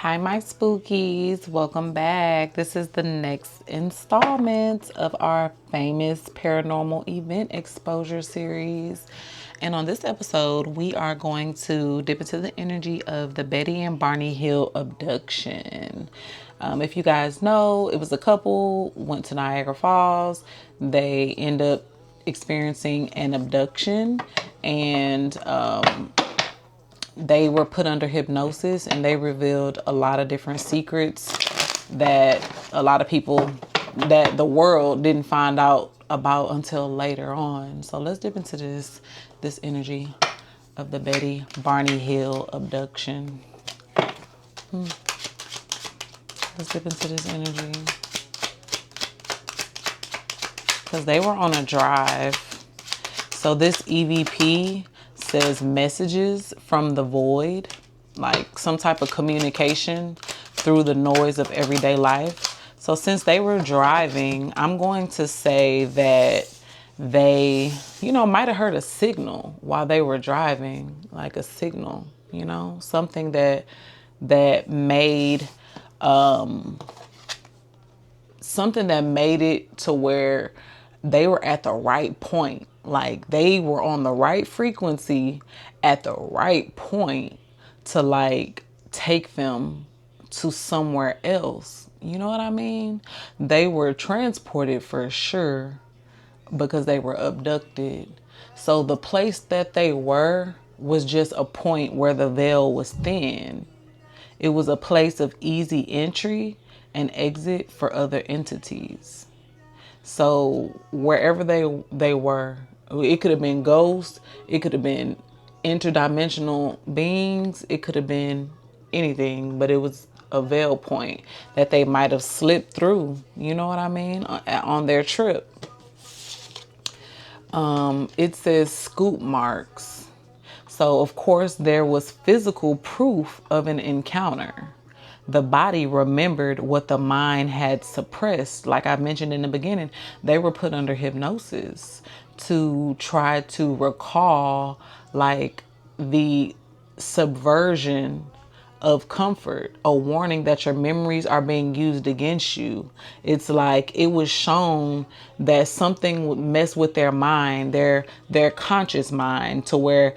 Hi, my spookies. Welcome back. This is the next installment of our famous paranormal event exposure series. And on this episode, we are going to dip into the energy of the Betty and Barney Hill abduction. If you guys know, it was a couple, went to Niagara Falls. They end up experiencing an abduction and they were put under hypnosis and they revealed a lot of different secrets that a lot of people, that the world didn't find out about until later on. So let's dip into this energy of the Betty Barney Hill abduction. Let's dip into this energy because they were on a drive. So this EVP says messages from the void, like some type of communication through the noise of everyday life. So since they were driving, I'm going to say that they, might have heard a signal while they were driving, like a signal, something that made something that made it to where they were at the right point. Like they were on the right frequency at the right point to like take them to somewhere else. You know what I mean? They were transported for sure because they were abducted. So the place that they were was just a point where the veil was thin. It was a place of easy entry and exit for other entities. So wherever they were, it could have been ghosts, it could have been interdimensional beings, it could have been anything, but it was a veil point that they might have slipped through, you know what I mean, on their trip. It says scoop marks. So of course there was physical proof of an encounter. The body remembered what the mind had suppressed. Like I mentioned in the beginning, they were put under hypnosis to try to recall like the subversion of comfort, a warning that your memories are being used against you. It's like it was shown that something would mess with their mind, their conscious mind, to where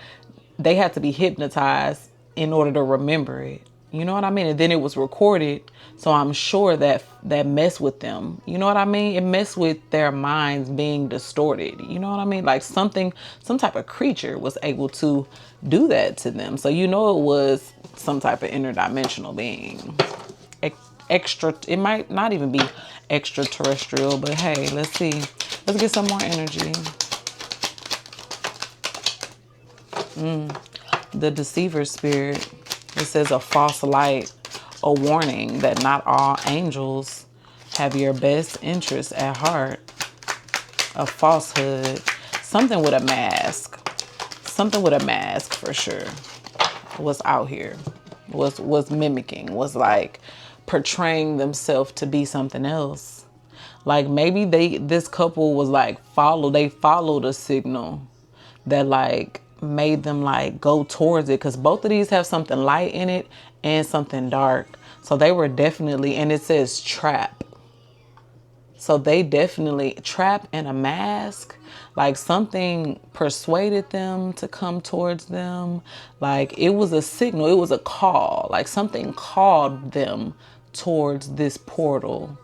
they had to be hypnotized in order to remember it. You know what I mean? And then it was recorded. So I'm sure that messed with them. You know what I mean? It messed with their minds being distorted. You know what I mean? Like some type of creature was able to do that to them. So it was some type of interdimensional being. Extra, it might not even be extraterrestrial, but hey, let's see. Let's get some more energy. The deceiver spirit. It says a false light, a warning that not all angels have your best interests at heart. A falsehood, something with a mask. Something with a mask for sure was out here, was mimicking, was like portraying themselves to be something else. Like maybe this couple was like they followed a signal that like made them like go towards it, because both of these have something light in it and something dark. So they were definitely, and it says trap. So they definitely trap in a mask. Like something persuaded them to come towards them. Like it was a signal, it was a call. Like something called them towards this portal.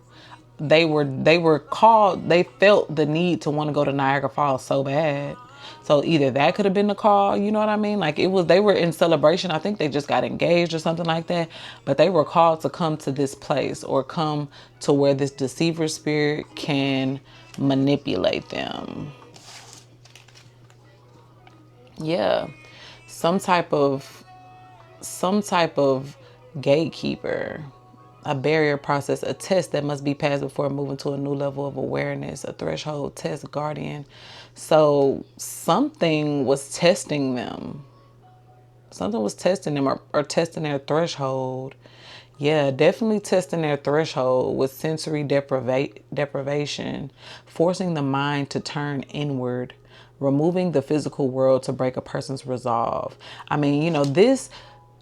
They were called, they felt the need to want to go to Niagara Falls so bad. So either that could have been the call, you know what I mean? Like they were in celebration. I think they just got engaged or something like that. But they were called to come to this place or come to where this deceiver spirit can manipulate them. Yeah. Some type of gatekeeper, a barrier process, a test that must be passed before moving to a new level of awareness, a threshold test, guardian. So something was testing them. Something was testing them or testing their threshold. Yeah, definitely testing their threshold with sensory deprivation, forcing the mind to turn inward, removing the physical world to break a person's resolve. I mean, this,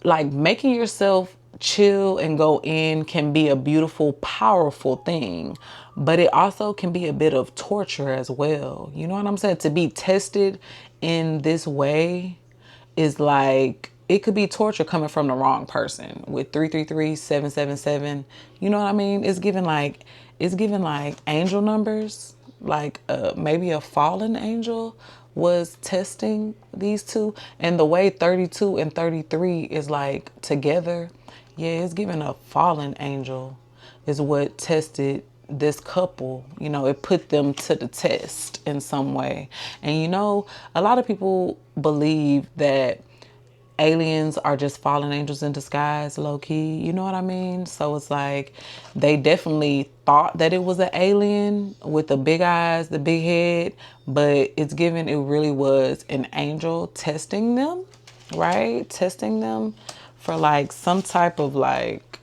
like making yourself chill and go in can be a beautiful, powerful thing, but it also can be a bit of torture as well. You know what I'm saying? To be tested in this way is like, it could be torture coming from the wrong person with 333-777. You know what I mean? It's giving like angel numbers, like maybe a fallen angel was testing these two. And the way 32 and 33 is like together, yeah, it's giving a fallen angel is what tested this couple. You know, it put them to the test in some way. And you know, a lot of people believe that aliens are just fallen angels in disguise, low key. You know what I mean? So it's like they definitely thought that it was an alien with the big eyes, the big head, but it's given, it really was an angel testing them, right? Testing them for like some type of like,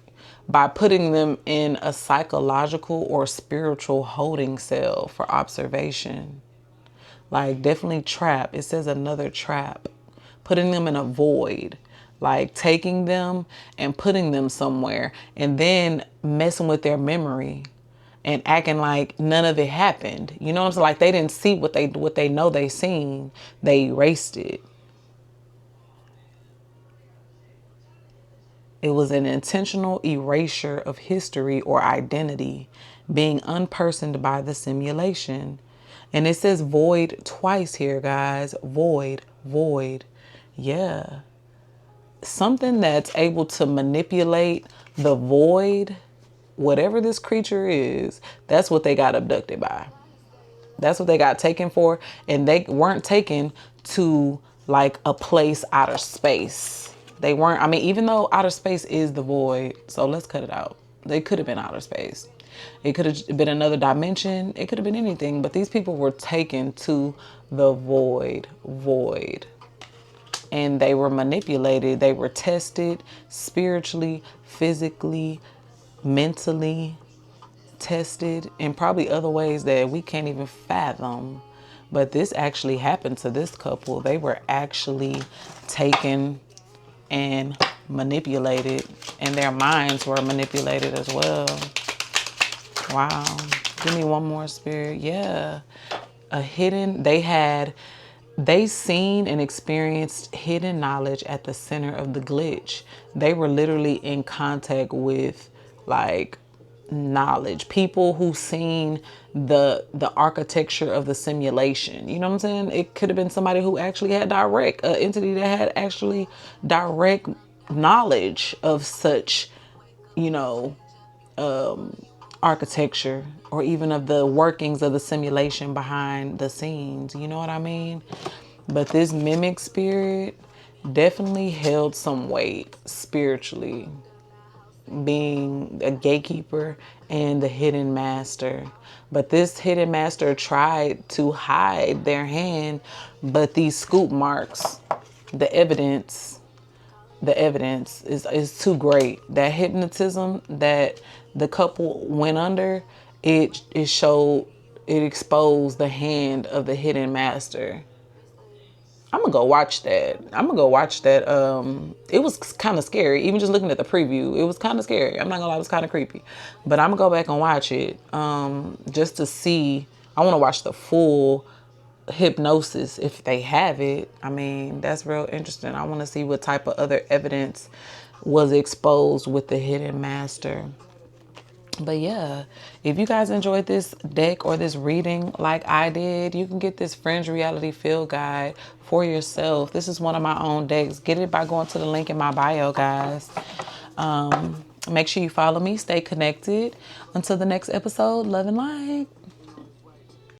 by putting them in a psychological or spiritual holding cell for observation. Like definitely trap. It says another trap. Putting them in a void. Like taking them and putting them somewhere and then messing with their memory and acting like none of it happened. You know what I'm saying? Like they didn't see what they know they seen. They erased it. It was an intentional erasure of history or identity, being unpersoned by the simulation. And it says void twice here, guys. Void, void. Yeah. Something that's able to manipulate the void, whatever this creature is, that's what they got abducted by. That's what they got taken for. And they weren't taken to like a place outer space. They weren't, I mean, even though outer space is the void, so let's cut it out. They could have been outer space. It could have been another dimension. It could have been anything, but these people were taken to the void. And they were manipulated. They were tested spiritually, physically, mentally, tested in probably other ways that we can't even fathom. But this actually happened to this couple. They were actually taken and manipulated, and their minds were manipulated as well. Wow. Give me one more, spirit. Yeah. A hidden, they seen and experienced hidden knowledge at the center of the glitch. They were literally in contact with like knowledge, people who seen the architecture of the simulation. You know what I'm saying? It could have been somebody who actually had direct entity that had actually direct knowledge of such, you know, architecture, or even of the workings of the simulation behind the scenes. You know what I mean? But this mimic spirit definitely held some weight spiritually, being a gatekeeper and the hidden master. But this hidden master tried to hide their hand, but these scoop marks, the evidence is too great. That hypnotism that the couple went under, it exposed the hand of the hidden master. I'm gonna go watch that. It was kind of scary. Even just looking at the preview, it was kind of scary. I'm not gonna lie, it was kind of creepy. But I'm gonna go back and watch it just to see. I want to watch the full hypnosis if they have it. I mean, that's real interesting. I want to see what type of other evidence was exposed with the hidden master. But yeah, if you guys enjoyed this deck or this reading like I did, you can get this Fringe Reality Field Guide for yourself. This is one of my own decks. Get it by going to the link in my bio, guys. Make sure you follow me. Stay connected. Until the next episode, love and light.